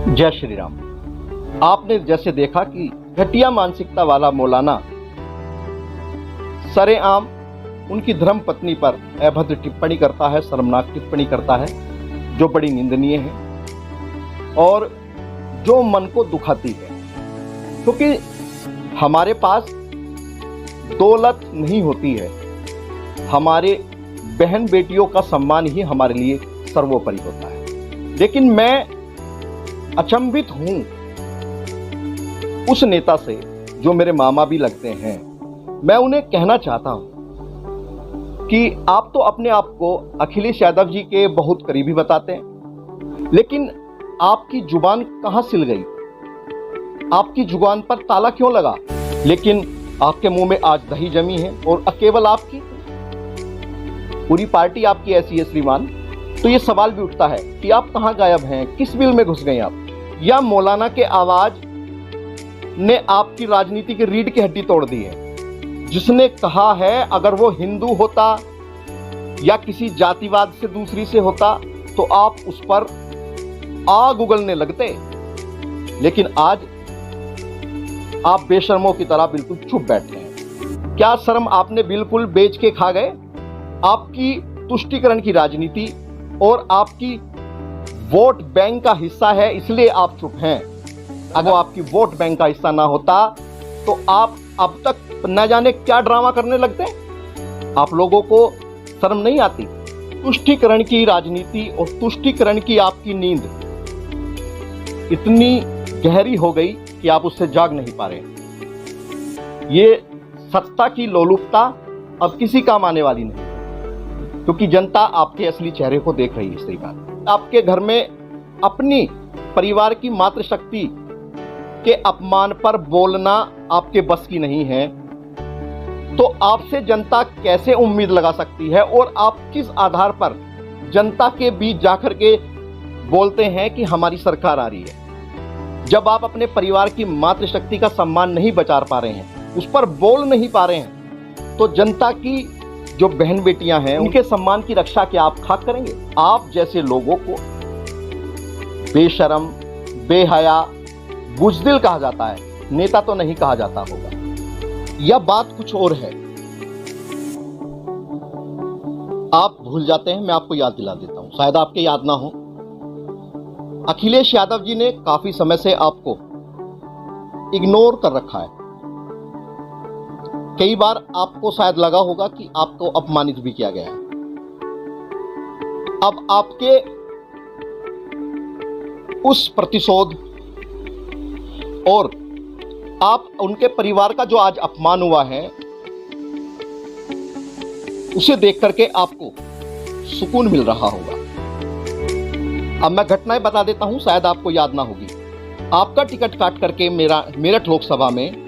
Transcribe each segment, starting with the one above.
जय श्री राम। आपने जैसे देखा कि घटिया मानसिकता वाला मौलाना सरेआम उनकी धर्म पत्नी पर अभद्र टिप्पणी करता है, शर्मनाक टिप्पणी करता है, जो बड़ी निंदनीय है और जो मन को दुखाती है। क्योंकि हमारे पास दौलत नहीं होती है, हमारे बहन बेटियों का सम्मान ही हमारे लिए सर्वोपरि होता है। लेकिन मैं अचंभित हूं उस नेता से जो मेरे मामा भी लगते हैं। मैं उन्हें कहना चाहता हूं कि आप तो अपने आप को अखिलेश यादव जी के बहुत करीबी बताते हैं, लेकिन आपकी जुबान कहां सिल गई? आपकी जुबान पर ताला क्यों लगा? लेकिन आपके मुंह में आज दही जमी है और केवल आपकी, पूरी पार्टी आपकी ऐसी है श्रीमान। तो ये सवाल भी उठता है कि आप कहां गायब हैं, किस बिल में घुस गए आप? या मौलाना के आवाज ने आपकी राजनीति की रीढ़ की हड्डी तोड़ दी है, जिसने कहा है अगर वो हिंदू होता या किसी जातिवाद से दूसरी से होता तो आप उस पर आग उगलने लगते। लेकिन आज आप बेशर्मों की तरह बिल्कुल चुप बैठे हैं। क्या शर्म आपने बिल्कुल बेच के खा गए? आपकी तुष्टीकरण की राजनीति और आपकी वोट बैंक का हिस्सा है, इसलिए आप चुप हैं। अगर आपकी वोट बैंक का हिस्सा ना होता तो आप अब तक न जाने क्या ड्रामा करने लगते। आप लोगों को शर्म नहीं आती? तुष्टीकरण की राजनीति और तुष्टीकरण की आपकी नींद इतनी गहरी हो गई कि आप उससे जाग नहीं पा रहे। ये सत्ता की लोलुपता अब किसी काम आने वाली नहीं, क्योंकि जनता आपके असली चेहरे को देख रही है। इस तरीका आपके घर में अपनी परिवार की मातृशक्ति के अपमान पर बोलना आपके बस की नहीं है, तो आपसे जनता कैसे उम्मीद लगा सकती है? और आप किस आधार पर जनता के बीच जाकर के बोलते हैं कि हमारी सरकार आ रही है, जब आप अपने परिवार की मातृशक्ति का सम्मान नहीं बचा पा रहे हैं, उस पर बोल नहीं पा रहे हैं? तो जनता की जो बहन बेटियां हैं उनके सम्मान की रक्षा क्या आप खाक करेंगे? आप जैसे लोगों को बेशरम, बेहया, बुज़दिल कहा जाता है, नेता तो नहीं कहा जाता होगा। यह बात कुछ और है। आप भूल जाते हैं, मैं आपको याद दिला देता हूं, शायद आपके याद ना हो। अखिलेश यादव जी ने काफी समय से आपको इग्नोर कर रखा है। कई बार आपको शायद लगा होगा कि आपको अपमानित भी किया गया है। अब आपके उस प्रतिशोध और आप उनके परिवार का जो आज अपमान हुआ है, उसे देख करके आपको सुकून मिल रहा होगा। अब मैं घटनाएं बता देता हूं, शायद आपको याद ना होगी। आपका टिकट काट करके मेरठ लोकसभा में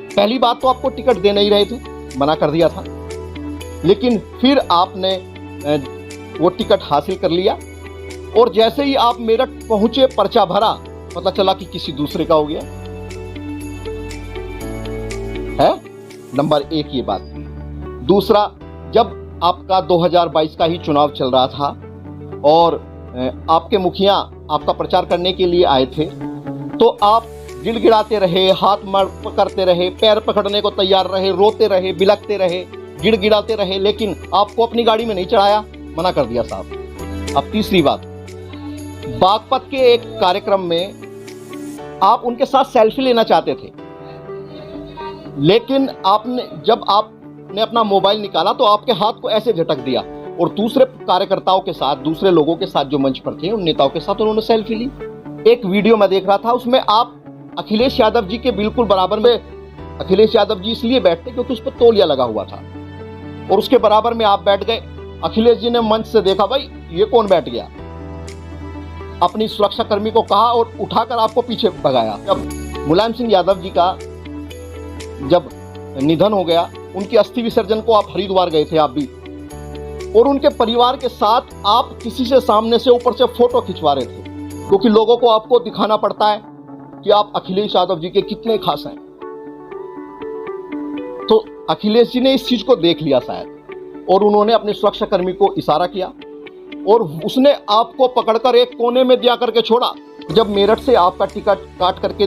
पहली बात तो आपको टिकट दे नहीं रहे थे, मना कर दिया था। लेकिन फिर आपने वो टिकट हासिल कर लिया और जैसे ही आप मेरठ पहुंचे, पर्चा भरा, पता चला कि किसी दूसरे का हो गया है। नंबर एक ये बात। दूसरा, जब आपका 2022 का ही चुनाव चल रहा था और आपके मुखिया आपका प्रचार करने के लिए आए थे, तो आप गिड़गिड़ाते रहे, हाथ करते रहे, पैर पकड़ने को तैयार रहे, रोते रहे, बिलखते रहे, गिड़गिड़ाते रहे, लेकिन आपको अपनी गाड़ी में नहीं चढ़ाया, मना कर दिया साहब। अब तीसरी बात, बागपत के एक कार्यक्रम में आप उनके साथ सेल्फी लेना चाहते थे, लेकिन जब आपने अपना मोबाइल निकाला तो आपके हाथ को ऐसे झटक दिया और दूसरे कार्यकर्ताओं के साथ, दूसरे लोगों के साथ जो मंच पर थे, उन नेताओं के साथ उन्होंने सेल्फी ली। एक वीडियो मैं देख रहा था, उसमें आप अखिलेश यादव जी के बिल्कुल बराबर में, अखिलेश यादव जी इसलिए बैठते क्योंकि उस पर तौलिया लगा हुआ था, और उसके बराबर में आप बैठ गए। अखिलेश जी ने मंच से देखा, भाई ये कौन बैठ गया, अपनी सुरक्षा कर्मी को कहा और उठाकर आपको पीछे भगाया। जब मुलायम सिंह यादव जी का जब निधन हो गया, उनकी अस्थि विसर्जन को आप हरिद्वार गए थे आप भी, और उनके परिवार के साथ आप किसी से सामने से ऊपर से फोटो खिंचवा रहे थे, क्योंकि लोगों को आपको दिखाना पड़ता है कि आप अखिलेश यादव जी के कितने खास हैं। तो अखिलेश जी ने इस चीज को देख लिया शायद, और उन्होंने अपने सुरक्षाकर्मी को इशारा किया और उसने आपको पकड़कर एक कोने में दिया करके छोड़ा जब मेरठ से आपका टिकट काट करके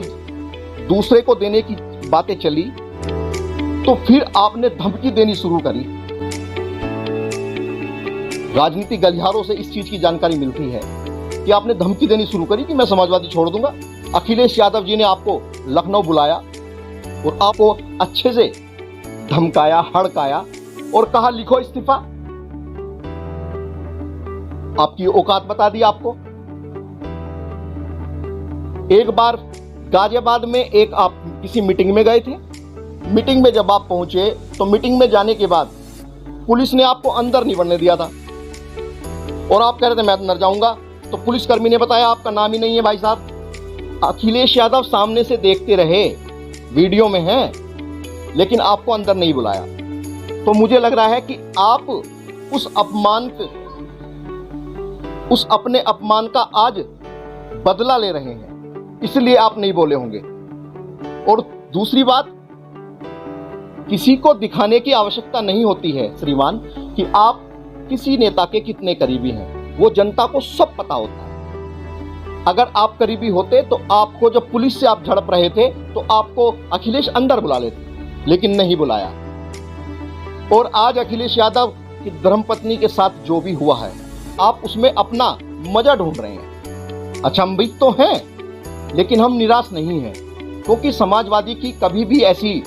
दूसरे को देने की बातें चली तो फिर आपने धमकी देनी शुरू करी। राजनीतिक गलियारों से इस चीज की जानकारी मिलती है कि आपने धमकी देनी शुरू करी कि मैं समाजवादी छोड़ दूंगा। अखिलेश यादव जी ने आपको लखनऊ बुलाया और आपको अच्छे से धमकाया, हड़काया और कहा लिखो इस्तीफा। आपकी औकात बता दी आपको। एक बार गाजियाबाद में आप किसी मीटिंग में गए थे। मीटिंग में जब आप पहुंचे तो मीटिंग में जाने के बाद पुलिस ने आपको अंदर नहीं बढ़ने दिया था और आप कह रहे थे मैं अंदर जाऊंगा, तो पुलिसकर्मी ने बताया आपका नाम ही नहीं है भाई साहब। अखिलेश यादव सामने से देखते रहे, वीडियो में है, लेकिन आपको अंदर नहीं बुलाया। तो मुझे लग रहा है कि आप उस अपने अपमान का आज बदला ले रहे हैं, इसलिए आप नहीं बोले होंगे। और दूसरी बात, किसी को दिखाने की आवश्यकता नहीं होती है श्रीमान कि आप किसी नेता के कितने करीबी हैं। वो जनता को सब पता होता है। अगर आप करीबी होते तो आपको, जब पुलिस से आप झड़प रहे थे तो आपको अखिलेश अंदर बुला लेते, लेकिन नहीं बुलाया। और आज अखिलेश यादव की धर्मपत्नी के साथ जो भी हुआ है, आप उसमें अपना मजा ढूंढ रहे हैं। अचंभित तो हैं, लेकिन हम निराश नहीं हैं, क्योंकि समाजवादी की कभी भी ऐसी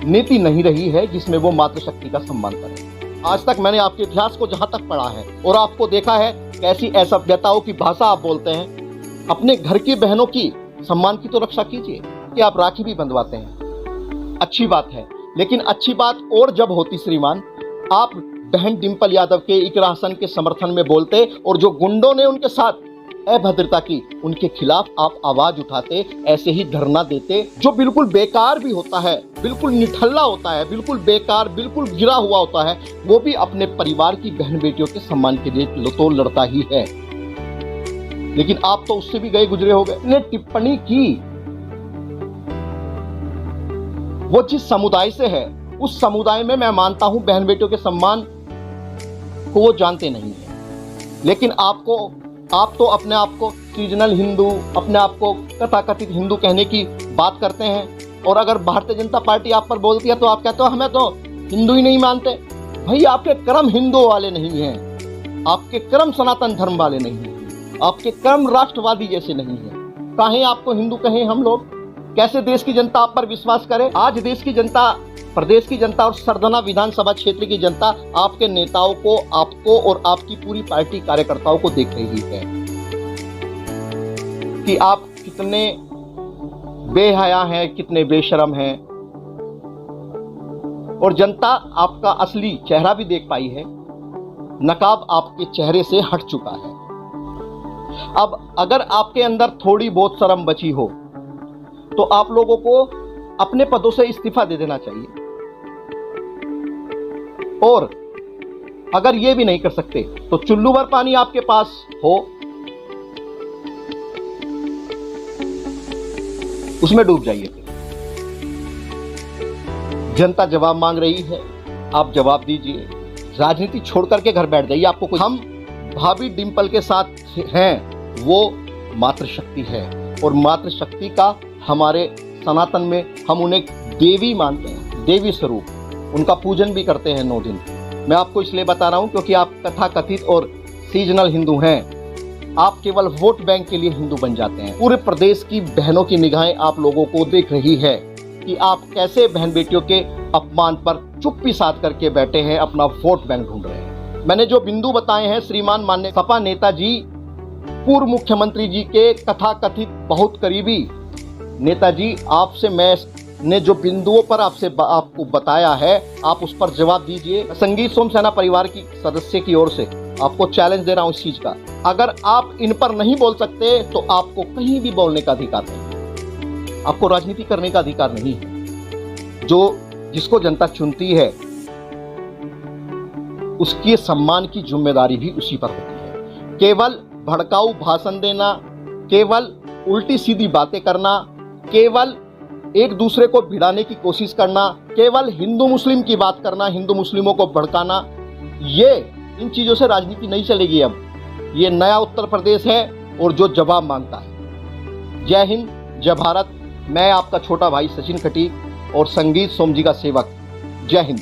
नीति नहीं रही है जिसमें वो मातृशक्ति का सम्मान करें। आज तक मैंने आपके इतिहास को जहां तक पढ़ा है और आपको देखा है कैसी असभ्यताओं की भाषा आप बोलते हैं। अपने घर की बहनों की सम्मान की तो रक्षा कीजिए कि आप राखी भी बंधवाते हैं, अच्छी बात है। लेकिन अच्छी बात और जब होती श्रीमान, आप बहन डिंपल यादव के इकरा हसन के समर्थन में बोलते और जो गुंडों ने उनके साथ अभद्रता की, उनके खिलाफ आप आवाज उठाते, ऐसे ही धरना देते, जो बिल्कुल बेकार भी होता है, बिल्कुल निठल्ला होता है, बिल्कुल बेकार, बिल्कुल गिरा हुआ होता है। वो भी अपने परिवार की बहन बेटियों के सम्मान के लिए तो लड़ता ही है। लेकिन आप तो उससे भी गए गुजरे हो गए। ने टिप्पणी की, वो जिस समुदाय से है, उस समुदाय में मैं मानता हूं बहन बेटियों के सम्मान को वो जानते नहीं है। लेकिन आप तो अपने आप को सीजनल हिंदू, अपने आप को तथाकथित हिंदू कहने की बात करते हैं। और अगर भारतीय जनता पार्टी आप पर बोलती है तो आप कहते हो हमें तो हिंदू ही नहीं मानते। भाई, आपके कर्म हिंदू वाले नहीं हैं, आपके कर्म सनातन धर्म वाले नहीं हैं, आपके कर्म राष्ट्रवादी जैसे नहीं हैं। काहे आपको हिंदू कहें हम लोग? कैसे देश की जनता आप पर विश्वास करे? आज देश की जनता, प्रदेश की जनता और सरदना विधानसभा क्षेत्र की जनता आपके नेताओं को, आपको और आपकी पूरी पार्टी कार्यकर्ताओं को देख रही है कि आप कितने बेहया हैं, कितने बेशरम हैं। और जनता आपका असली चेहरा भी देख पाई है। नकाब आपके चेहरे से हट चुका है। अब अगर आपके अंदर थोड़ी बहुत शर्म बची हो तो आप लोगों को अपने पदों से इस्तीफा दे देना चाहिए। और अगर ये भी नहीं कर सकते तो चुल्लू भर पानी आपके पास हो, उसमें डूब जाइए। जनता जवाब मांग रही है, आप जवाब दीजिए। राजनीति छोड़ करके घर बैठ जाइए। आपको हम भाभी डिंपल के साथ हैं, वो मातृशक्ति है और मातृशक्ति का हमारे सनातन में हम उन्हें देवी मानते हैं, देवी स्वरूप। उनका पूजन भी करते हैं 9 दिन। मैं आपको इसलिए बता रहा हूं क्योंकि आप तथाकथित और सीजनल हिंदू हैं। आप केवल वोट बैंक के लिए हिंदू बन जाते हैं। पूरे प्रदेश की बहनों की निगाहें आप लोगों को देख रही है कि आप कैसे बहन बेटियों के अपमान पर चुप्पी साध करके बैठे हैं, अपना वोट बैंक ढूंढ रहे हैं। मैंने जो बिंदु बताए हैं श्रीमान माननीय सपा नेताजी, पूर्व मुख्यमंत्री जी के तथाकथित बहुत करीबी नेताजी, आपसे मैंने जो बिंदुओं पर आपको बताया है, आप उस पर जवाब दीजिए। संगीत सोम सेना परिवार की सदस्य की ओर से आपको चैलेंज दे रहा हूं इस चीज का। अगर आप इन पर नहीं बोल सकते तो आपको कहीं भी बोलने का अधिकार नहीं है, आपको राजनीति करने का अधिकार नहीं है। जिसको जनता चुनती है उसके सम्मान की जिम्मेदारी भी उसी पर होती है। केवल भड़काऊ भाषण देना, केवल उल्टी सीधी बातें करना, केवल एक दूसरे को भिड़ाने की कोशिश करना, केवल हिंदू मुस्लिम की बात करना, हिंदू मुस्लिमों को भड़काना, इन चीजों से राजनीति नहीं चलेगी। अब ये नया उत्तर प्रदेश है और जो जवाब मांगता है। जय हिंद, जय भारत। मैं आपका छोटा भाई सचिन खटीक और संगीत सोम जी का सेवक। जय हिंद।